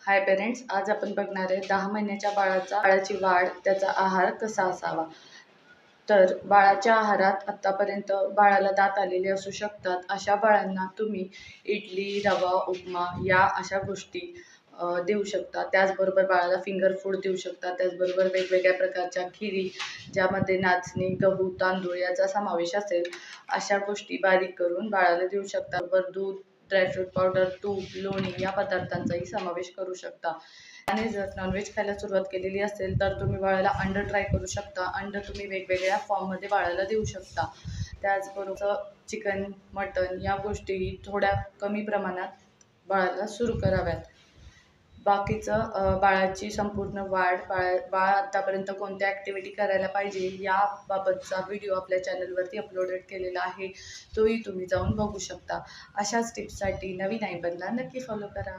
हाय parents, आज आपण बघणार आहे 10 महिन्याच्या बाळाची वाढ, त्याचा आहार कसा असावा. तर बाळाच्या आहारात आत्तापर्यंत बाळाला दात आलेले असू शकतात. अशा बाळांना तुम्ही इडली, रवा, उपमा या अशा गोष्टी देऊ शकता. त्याचबरोबर बाळाला फिंगर फूड देऊ शकता. त्याचबरोबर वेगवेगळ्या प्रकारच्या खिरी, ज्यामध्ये नाचणी, गहू, तांदूळ याचा समावेश असेल, अशा गोष्टी बारीक करून बाळाला देऊ शकता. बरोबर दूध, ड्रायफ्रूट पावडर, तूप, लोणी या पदार्थांचाही समावेश करू शकता. आणि जर नॉनव्हेज खायला सुरुवात केलेली असेल तर तुम्ही बाळाला अंड ट्राय करू शकता. अंड तुम्ही वेगवेगळ्या फॉर्ममध्ये बाळाला देऊ शकता. त्याचबरोबर चिकन, मटन या गोष्टी थोड्या कमी प्रमाणात बाळाला सुरू कराव्यात. बाकीचं बाळाची संपूर्ण वाढ, बाळ आत्तापर्यंत कोणत्या ॲक्टिव्हिटी करायला पाहिजे याबाबतचा व्हिडिओ आपल्या चॅनलवरती अपलोडेड केलेला आहे. तोही तुम्ही जाऊन बघू शकता. अशाच टिप्ससाठी नवीन आईबनला नक्की फॉलो करा.